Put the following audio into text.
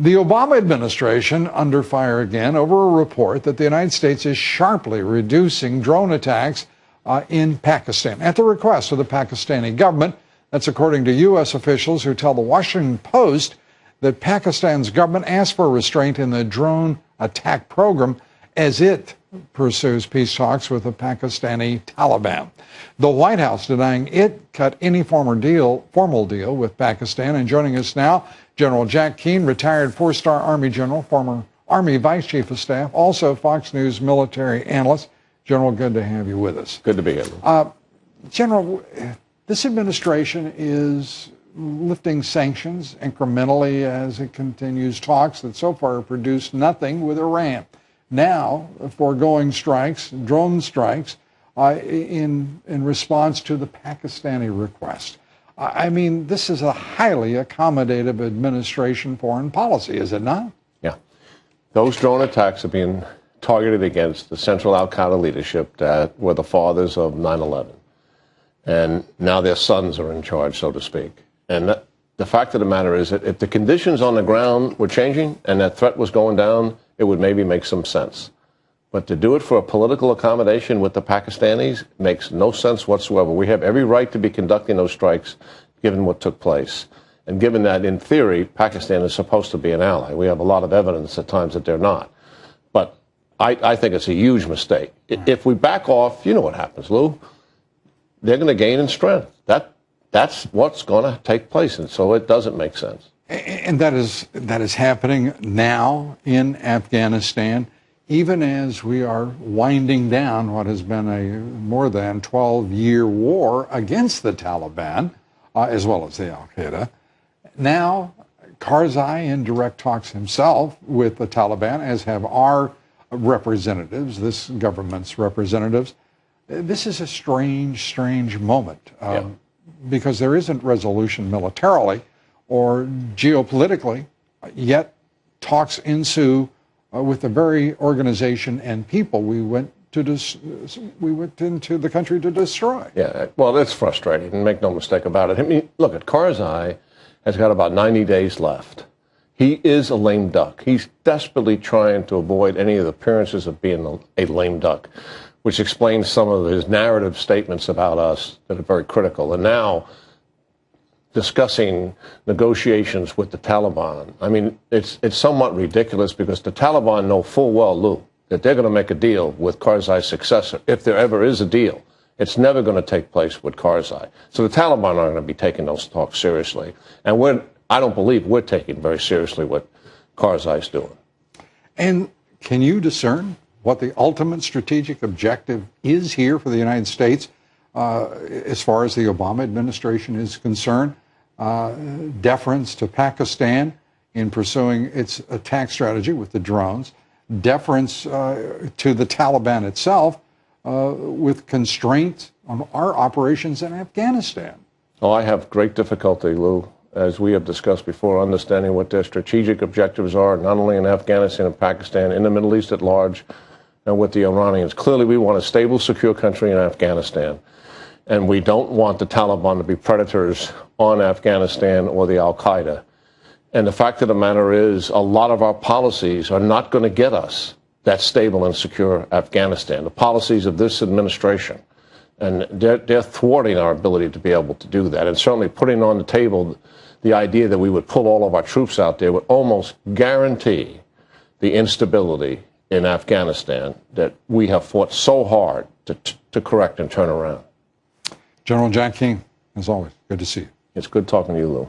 The Obama administration under fire again over a report that the United States is sharply reducing drone attacks in Pakistan at the request of the Pakistani government. That's according to U.S. officials who tell the Washington Post that Pakistan's government asked for restraint in the drone attack program as it pursues peace talks with the Pakistani Taliban. The White House denying it cut any formal deal with Pakistan. And joining us now, General Jack Keane, retired four-star Army general, former Army Vice Chief of Staff, also Fox News military analyst. General, good to have you with us. Good to be here. General, this administration is lifting sanctions incrementally as it continues talks that so far have produced nothing with Iran. Now, foregoing strikes, drone strikes, in response to the Pakistani request. I mean, this is a highly accommodative administration foreign policy, is it not? Yeah. Those drone attacks are being targeted against the central al-Qaeda leadership that were the fathers of 9/11. And now their sons are in charge, so to speak. And the fact of the matter is that if the conditions on the ground were changing and that threat was going down, it would maybe make some sense. But to do it for a political accommodation with the Pakistanis makes no sense whatsoever. We have every right to be conducting those strikes given what took place. And given that, in theory, Pakistan is supposed to be an ally. We have a lot of evidence at times that they're not. But I think it's a huge mistake. If we back off, you know what happens, Lou. They're going to gain in strength. That's what's going to take place. And so it doesn't make sense. And that is happening now in Afghanistan, even as we are winding down what has been a more than 12-year war against the Taliban, as well as the al-Qaeda. Now, Karzai in direct talks himself with the Taliban, as have our representatives, this government's representatives. This is a strange moment because there isn't resolution militarily or geopolitically, yet talks ensue with the very organization and people we went into the country to destroy. Yeah, well, it's frustrating, and make no mistake about it. I mean, look, Karzai has got about 90 days left. He is a lame duck. He's desperately trying to avoid any of the appearances of being a lame duck, which explains some of his narrative statements about us that are very critical. And now, discussing negotiations with the Taliban. I mean, it's somewhat ridiculous because the Taliban know full well, Lou, that they're going to make a deal with Karzai's successor. If there ever is a deal, it's never going to take place with Karzai. So the Taliban aren't going to be taking those talks seriously. And I don't believe we're taking very seriously what Karzai's doing. And can you discern what the ultimate strategic objective is here for the United States as far as the Obama administration is concerned? Deference to Pakistan in pursuing its attack strategy with the drones, deference to the Taliban itself with constraints on our operations in Afghanistan. Oh, I have great difficulty, Lou, as we have discussed before, understanding what their strategic objectives are, not only in Afghanistan and Pakistan, in the Middle East at large, and with the Iranians. Clearly, we want a stable, secure country in Afghanistan. And we don't want the Taliban to be predators on Afghanistan or the al-Qaeda. And the fact of the matter is, a lot of our policies are not going to get us that stable and secure Afghanistan. The policies of this administration, and they're thwarting our ability to be able to do that. And certainly putting on the table the idea that we would pull all of our troops out there would almost guarantee the instability in Afghanistan that we have fought so hard to correct and turn around. General Jack Keane, as always, good to see you. It's good talking to you, Lou.